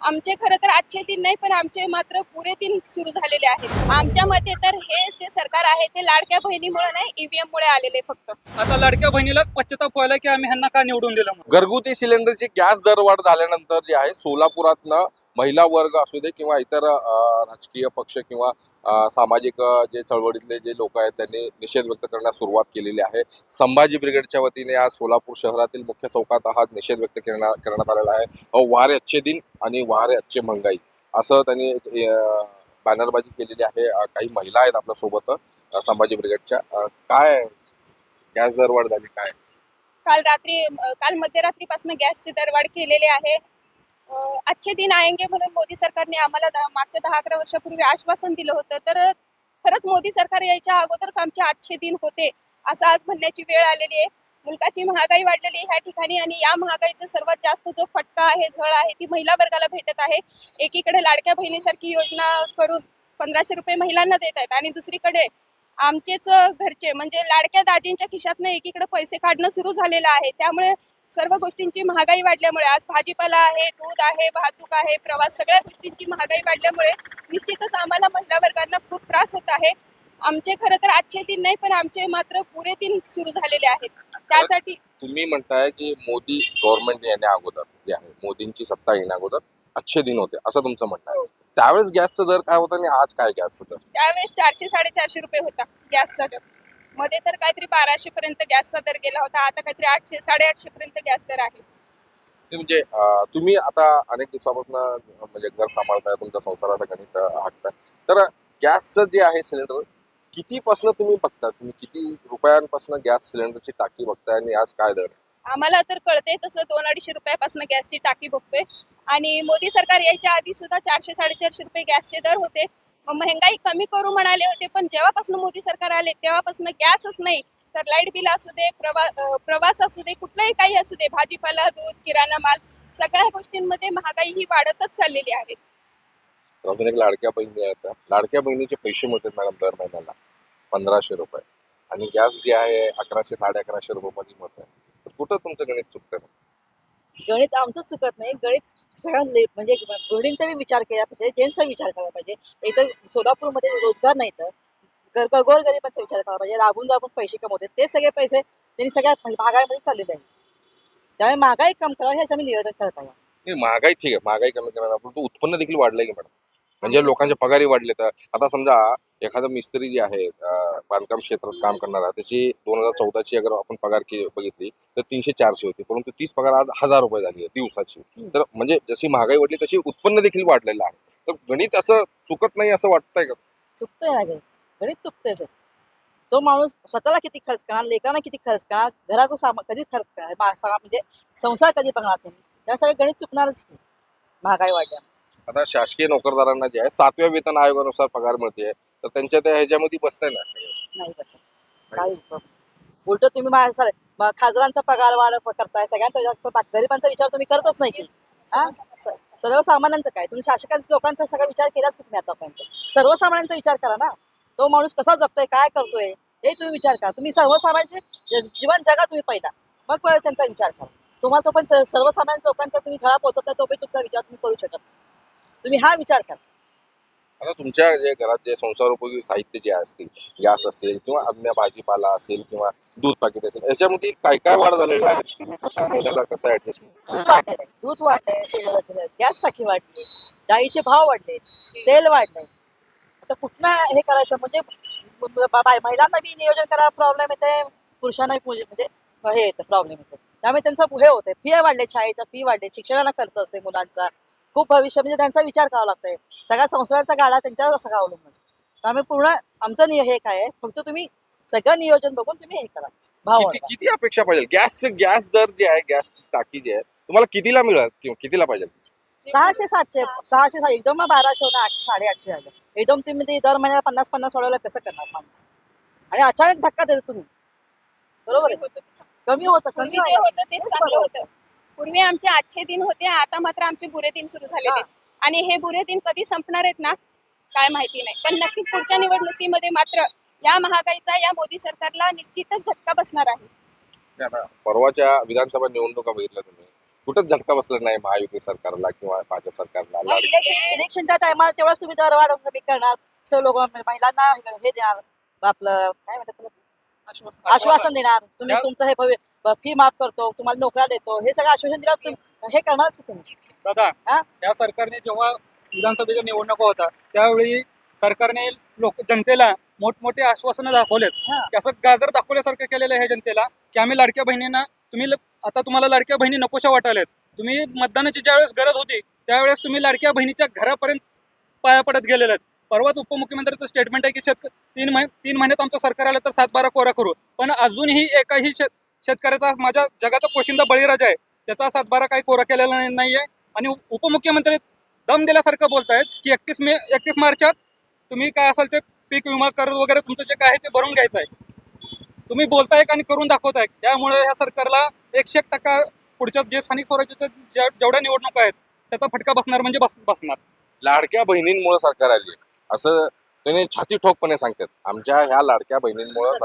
आमचे खरं तर आजचे दिन नाही, पण आमचे मात्र पुरे दिन सुरू झालेले आहेत. आमच्या मते तर हे जे सरकार आहे ते लाडक्या बहिणीमुळे नाही, ईव्हीएम मुळे आलेले फक्त. आता लाडक्या बहिणीलाच पश्चाताप व्हायला की आम्ही ह्यांना का निवडून दिलं म्हणून. घरगुती सिलेंडरची गॅस दरवाढ झाल्यानंतर जे आहे सोलापुरातनं महिला वर्ग असू दे किंवा इतर राजकीय पक्ष किंवा सामाजिक जे चळवळीतले जे लोक आहेत त्यांनी निषेध व्यक्त करण्यास सुरुवात केलेली आहे. संभाजी ब्रिगेडच्या वतीने आज सोलापूर शहरातील मुख्य चौकात हा निषेध व्यक्त करण्यात आलेला आहे. वारे अच्छे दिन आणि वारे अच्छे महंगाई असं त्यांनी एक बॅनरबाजी केलेली आहे. काही महिला आहेत आपल्या सोबत संभाजी ब्रिगेडच्या. काय गॅस दरवाढ झाली काय? काल मध्यरात्रीपासून गॅसची दरवाढ केलेली आहे. अच्छे दिन आएंगे म्हणून मोदी सरकारने आम्हाला मागच्या 10-11 वर्षापूर्वी आश्वासन दिलं होतं. तर खरंच मोदी सरकार यायच्या अगोदरच आमचे अच्छे दिन होते असं आज म्हणण्याची वेळ आलेली आहे. मुलकाची महागाई वाढलेली आहे ह्या ठिकाणी आणि या महागाईचा सर्वात जास्त जो फटका आहे, झळ आहे ती महिला वर्गाला भेटत आहे. एकीकडे लाडक्या बहिणीसारखी योजना करून 1500 रुपये महिलांना देत आहेत आणि दुसरीकडे आमचेच घरचे म्हणजे लाडक्या दाजींच्या खिशातनं एकीकडे पैसे काढणं सुरू झालेलं आहे. त्यामुळे सर्व गोष्टींची महागाई वाढल्यामुळे आज भाजीपाला आहे, दूध आहे, वाहतूक आहे, प्रवास सगळ्या गोष्टींची महागाई वाढल्यामुळे निश्चितच आम्हाला महिला वर्गांना खूप त्रास होत आहे. आमचे खरं तर आजचे दिन नाही, पण आमचे मात्र पुरे दिन सुरू झालेले आहेत. त्यासाठी तुम्ही म्हणताय की मोदी गव्हर्नमेंट येण्या अगोदर जे आहे मोदींची सत्ता येण्या अगोदर अच्छे दिन होते असं तुमचं म्हणणं आहे. त्यावेळेस गॅसचा दर काय होता आणि आज काय गॅसचा दर? त्यावेळेस 400-450 रुपये होता गॅसचा दर. मध्ये तर काहीतरी 1200 पर्यंत गॅसचा दर गेला होता. आता काहीतरी 800-850 पर्यंत गॅस दर आहे. ते म्हणजे तुम्ही आता अनेक दिवसापासून म्हणजे घर सांभाळताय, तुमच्या संसाराचं गणित हाकताय, तर गॅसचं जे आहे सिलेंडर कितीपासून तुम्ही बघता? तुम्ही किती रुपयांपासून गॅस सिलेंडरची टाकी बघताय आणि आज काय दर? आम्हाला तर कळते तसं 200-250 रुपयापासून गॅसची टाकी बघतोय आणि मोदी सरकार यायच्या आधी सुद्धा 400-450 रुपये गॅसचे दर होते. मग महागाई कमी करू म्हणाले होते, पण जेव्हापासून मोदी सरकार आले तेव्हापासून गॅसच नाही तर लाईट बिल असू दे, प्रवास असू दे, कुठलंही काही असू दे, भाजीपाला, दूध, किराणा माल सगळ्या गोष्टींमध्ये महागाई ही वाढतच चाललेली आहे. अजून एक लाडक्या बहिणी आहेत. लाडक्या बहिणीचे पैसे मिळतात मॅडम दर महिन्याला 1500 रुपये आणि गॅस जे आहे 1100-1150 रुपये मध्ये मिळत आहे. तर कुठं तुमचं गणित चुकतंय? गणित आमचं चुकत नाही. गणित सगळ्या म्हणजे गृहिणींचा बी विचार केला पाहिजे, जेंट्सचा विचार केला पाहिजे. इथं सोलापूरमध्ये रोजगार नाही तर गोरगरिबांचा विचार केला पाहिजे. राबून पैसे कमवते ते सगळे पैसे त्यांनी सगळ्या महागाईमध्ये चाललेले आहे. त्यामुळे महागाई कम करावं हेच आम्ही निवेदन करत आहे. नाही, महागाई ठीक आहे, महागाई कमी करणार, परंतु उत्पन्न देखील वाढलंय की मॅडम? म्हणजे लोकांचे पगारी वाढले. तर आता समजा एखादा मिस्त्री जे आहे बांधकाम क्षेत्रात काम करणारा त्याची 2014ची अगर आपण पगार बघितली तर 300-400 होती, परंतु तीच पगार आज 1000 रुपये झाली आहे दिवसाची. तर म्हणजे जशी महागाई वाढली तशी उत्पन्न देखील वाढलेलं आहे. तर गणित असं चुकत नाही असं वाटतंय का? चुकतोय ना गणित चुकतोय सर. तो माणूस स्वतःला किती खर्च करणार, लेकरांना किती खर्च करणार, घराकडे कधी खर्च करणार, म्हणजे संसार कधी बघणार त्यांनी, या सगळं गणित चुकणारच की महागाई वाढल्या. आता शासकीय नोकरदारांना जे आहे 7व्या वेतन आयोगानुसार पगार मिळते, तर त्यांच्या त्या ह्याच्यामध्ये बसतंय ना सगळं? नाही बसत काही. उलट तुम्ही खासदारांचा पगार वाढ करताय, सगळ्यांचा विचार, गरिबांचा विचार तुम्ही करतच नाही की. सर्वसामान्यांचं काय, तुम्ही शासकांच्या लोकांचा सगळा विचार केलाच की तुम्ही आतापर्यंत? सर्वसामान्यांचा विचार करा ना. तो माणूस कसा जगतोय, काय करतोय हे तुम्ही विचार करा. तुम्ही सर्वसामान्यांचे जीवन जगा तुम्ही पहिला, मग त्यांचा विचार करा. तुम्हाला तो पण सर्वसामान्य लोकांचा तुम्ही झळा पोहोचत नाही, तो पण तुमचा विचार तुम्ही करू शकत. तुम्ही हा विचार करा. आता तुमच्या जे घरात जे संसारोपयोगी साहित्य जे असतील, गॅस असेल किंवा अन्य भाजीपाला असेल किंवा दूध पाकिट असेल, याच्यामध्ये काय काय वाढ झालेलं आहे? कसं ऍडजस्ट? दूध वाढलंय, गॅस टाकी वाढली, डाळीचे भाव वाढले, तेल वाढलंय. आता कुठनं हे करायचं म्हणजे महिलांना बी नियोजन करायला प्रॉब्लेम येते, पुरुषांना म्हणजे हे येतं प्रॉब्लेम येते. त्यामुळे त्यांचं हे होतंय, फी वाढले, शाळेचा फी वाढले, शिक्षणाला खर्च असते मुलांचा, खूप भविष्य म्हणजे त्यांचा विचार करावा लागतोय. सगळ्या संसाराचा गाडा त्यांच्यावर सगळा अवलंबून असतो. त्यामुळे पूर्ण आमचं हे काय आहे, फक्त तुम्ही सगळं नियोजन बघून तुम्ही हे करा. भाव किती अपेक्षा पाहिजे? गॅस दर जे आहे, गॅसची टाकी जी आहे तुम्हाला कितीला मिळेल किंवा कितीला पाहिजे? 600-700, 600 एकदम 1200 होणार, 800-850 झालं. एकदम तुम्ही दर महिन्याला 50-50 वाढवलं कसं करणार माणूस? आणि अचानक धक्का देतो तुम्ही, बरोबर आहे? कमी होतं, पूर्वी जे होतं तेच चांगलं होतं. पूर्वी आमचे अच्छे दिन होते, आता मात्र आमचे बुरे दिन सुरू झालेले आहेत. आणि हे बुरे दिन कधी संपणार आहेत ना काय माहिती नाही, पण नक्कीच पुढच्या निवडणुकीमध्ये मात्र या महागाईचा या मोदी सरकारला निश्चितच झटका बसणार आहे. परवाच्या विधानसभा निवडणुका बघितल्या तुम्ही, कुठंच झटका बसला नाही महायुती सरकारला किंवा भाजप सरकारला. इलेक्शनच्या टायमाला तेवढंच तुम्ही दरवाढ कमी करणार, सर्व लोक महिलांना हे देणार, आपलं काय म्हणतात त्याला? आश्वासन देणार, तुम्ही तुमचं हे फी माफ करतो, तुम्हाला नोकऱ्या देतो, हे सगळं आश्वासन दिलं हे करणारच की तुम्ही. दादा हा? या सरकारने जेव्हा विधानसभेच्या निवडणुका होता त्यावेळी सरकारने जनतेला मोठमोठे आश्वासनं दाखवलेत, हा. की असं गाजर दाखवल्यासारखं केलेलं आहे जनतेला की आम्ही लाडक्या बहिणींना आता तुम्हाला लाडक्या बहिणी नकोशा वाटायल्यात. तुम्ही मतदानाची ज्यावेळेस गरज होती त्यावेळेस तुम्ही लाडक्या बहिणीच्या घरापर्यंत पाया पडत गेलेले आहेत. परवाच उपमुख्यमंत्र्यांचं स्टेटमेंट आहे की 3 महिन्यात आमचं सरकार आलं तर 7-12 कोरा करू, पण अजूनही एकाही शेतकऱ्याचा माझ्या जगाचा पोशिंदा बळीराजा आहे त्याचा 7-12 काही कोरा केलेला नाहीये. आणि उपमुख्यमंत्री दम दिल्यासारखं बोलतायत की 31 मार्चात तुम्ही काय असाल ते पीक विमा कर वगैरे तुमचं जे काय आहे ते भरून घ्यायचं आहे. तुम्ही बोलताय आणि करून दाखवताय. त्यामुळे ह्या सरकारला 100% पुढच्या जे स्थानिक स्वराज्याच्या जेवढ्या निवडणुका आहेत त्याचा फटका बसणार म्हणजे बसणार. लाडक्या बहिणींमुळे सरकार आली असं त्यांनी छाती ठोकपणे सांगतात. आमच्या ह्या लाडक्या बहिणींमुळे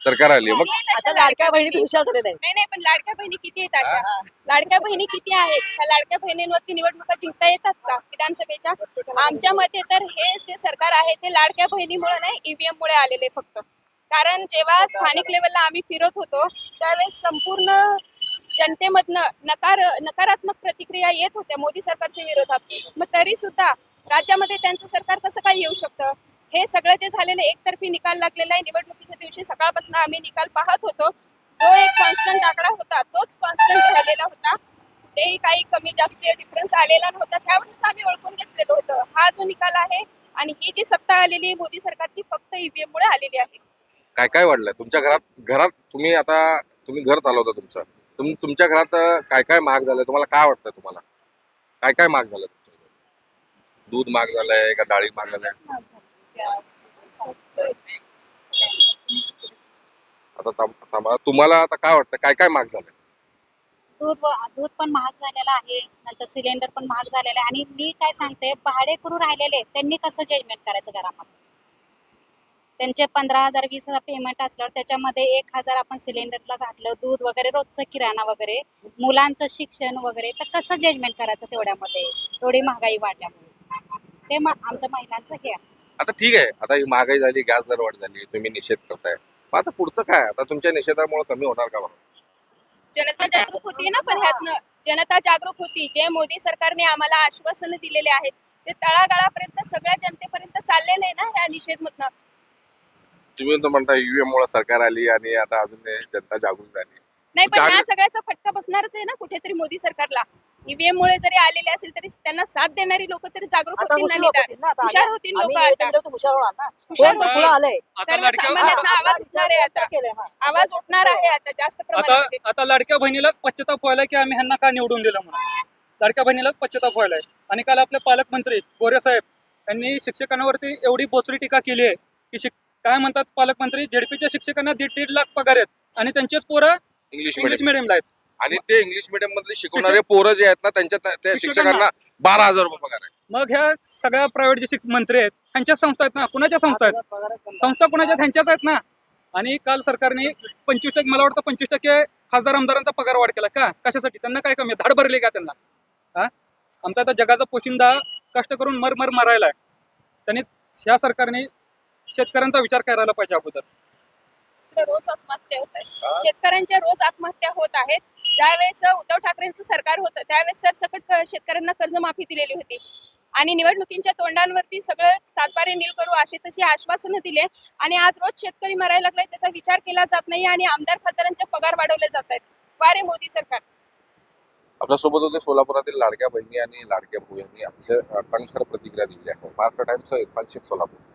सरकार आली. मग आता लाडक्या बहिणी हुशार झालेल्या आहेत. नाही पण लाडक्या बहिणी किती आहेत अशा? लाडक्या बहिणी किती आहेत? ह्या लाडक्या बहिणींवरती निवडणुका जिंकता येतात का विधानसभेच्या? आमच्या मते तर हे जे सरकार आहे ते लाडक्या बहिणीमुळे नाही, ईव्हीएम मुळे आलेले फक्त. कारण जेव्हा स्थानिक लेवलला आम्ही फिरत होतो त्यावेळेस संपूर्ण जनतेमधनं नकारात्मक प्रतिक्रिया येत होत्या मोदी सरकारच्या विरोधात. मग तरी सुद्धा राज्यामध्ये त्यांचं सरकार कसं काय येऊ शकतं? हे सगळं जे झालेलं एकतर्फी निकाल लागलेला आहे. निवडणुकीच्या दिवशी सकाळपासून आम्ही निकाल पाहत होतो. जो एक कॉन्स्टंट आकडा होता तोच कॉन्स्टंट राहिलेला होता. कुठेही काही कमी जास्त डिफरन्स आलेला नव्हता. त्यावरूनच आम्ही ओळखून घेतलेलं होतं हा जो निकाल आहे आणि ही जी सत्ता आलेली मोदी सरकारची फक्त ईव्हीएम मुळे आलेली आहे. काय वाढलंय तुमच्या घरात तुम्ही घर चालवता तुमच्या घरात काय महाग झालंय? तुम्हाला काय वाटतंय? तुम्हाला काय महाग झालंय? तुमच्या घरात दूध महाग झालंय का डाळी महाग झालंय? आता थांबा, तुम्हाला आता काय वाटतं काय महाग झालंय? दूध पण महाग झालेलं आहे, नंतर सिलेंडर पण महाग झालेलं आहे. आणि मी काय सांगते, भाडेकरू राहिलेले त्यांनी कसं जजमेंट करायचं घरामध्ये? त्यांचे 15,000 20,000 पेमेंट असल्यावर त्याच्यामध्ये 1,000 आपण सिलेंडरला घातलं, दूध वगैरे रोजचं किराणा वगैरे, मुलांचं शिक्षण वगैरे, तर कसं जजमेंट करायचं तेवढ्यामध्ये? एवढी महागाई वाढल्यामुळे ते आमच्या महिलांचं हे आहे. आता ठीक आहे, आता ही महागाई झाली, गॅस दर वाढ झाली, तुम्ही निषेध करताय, मग आता पुढचं काय? आता तुमच्या निषेधामुळे कमी होणार का? जनता जागरूक होती ना, पण ह्यातनं जनता जागरूक होती. जे मोदी सरकारने आम्हाला आश्वासन दिलेले आहेत ते तळागाळापर्यंत सगळ्या जनतेपर्यंत चालले नाही ना ह्या निषेधमधनं. तुम्ही तर म्हणता ईव्हीएम मुळे सरकार आली आणि आता अजून जनता जागरूक झाली. नाही पण ह्या सगळ्याचा फटका बसणारच आहे ना कुठेतरी मोदी सरकारला. ईव्हीएम मुळे जरी आलेले असेल तरी त्यांना साथ देणारी लोक तरी जागरूक आता होतील ना, हुशार निदान होतील ना, आता हुशार होतील लोक. आम्ही आता निवेदन देऊ तर हुशार होणार ना. हुशार कोण होतील. चुकलं आलंय? आता लाडक्या सर्वसामान्यांना आवाज उठणार आहे आता. आवाज उठणार आहे आता जास्त प्रमाणात. आता लाडक्या बहिणीलाच पश्चाताप व्हायला की आम्ही ह्यांना का निवडून दिलं म्हणून. लाडक्या बहिणीलाच पश्चाताप व्हायलाय. आणि काल आपले पालकमंत्री गोरे साहेब यांनी शिक्षकांवरती एवढी बोचरी टीका केली आहे की काय म्हणतात पालकमंत्री, झेडपीच्या शिक्षकांना 1.5 लाख पगार आहेत आणि त्यांचेच पोरं इंग्लिश इंग्लिश मिडियमला आहेत. आणि ते इंग्लिश मिडियम मधले शिकवणारे पोरं जे आहेत ना त्या शिक्षकांना 12,000 रुपये पगार आहे. मग ह्या सगळ्या प्रायव्हेट जे मंत्री आहेत ह्यांच्याच संस्था आहेत ना. कुणाच्या संस्था आहेत? संस्था कुणाच्या? ह्यांच्याच आहेत ना. आणि काल सरकारने 25%, मला वाटतं 25% खासदार आमदारांचा पगार वाढ केला. का? कशासाठी? त्यांना काय कमी? धाड भरली का त्यांना? आमचा आता जगाचा पोशिंदा कष्ट करून मरायला आहे. त्यांनी ह्या सरकारने शेतकऱ्यांचा विचार करायला पाहिजे अगोदर. रोज आत्महत्या होत आहेत. शेतकऱ्यांच्या रोज आत्महत्या होत आहेत. ज्यावेळेस उद्धव ठाकरेंचं सरकार होतं त्यावेळेस सरसकट शेतकऱ्यांना कर्जमाफी दिलेली होती आणि निवडणुकींच्या तोंडांवरती सगळं सातबारे नील करू अशी तशी आश्वासनं दिले आणि आज रोज शेतकरी मरायला लागलाय, त्याचा विचार केला जात नाही आणि आमदार खासदारांचे पगार वाढवले जात आहेत. वारे मोदी सरकार. आपल्यासोबत होते सोलापुरातील लाडक्या बहिणी आणि लाडक्या भाऊ यांनी अतिशय टणखर प्रतिक्रिया दिली आहे. महाराष्ट्र टाइम्स, इरफान शेख, सोलापूर.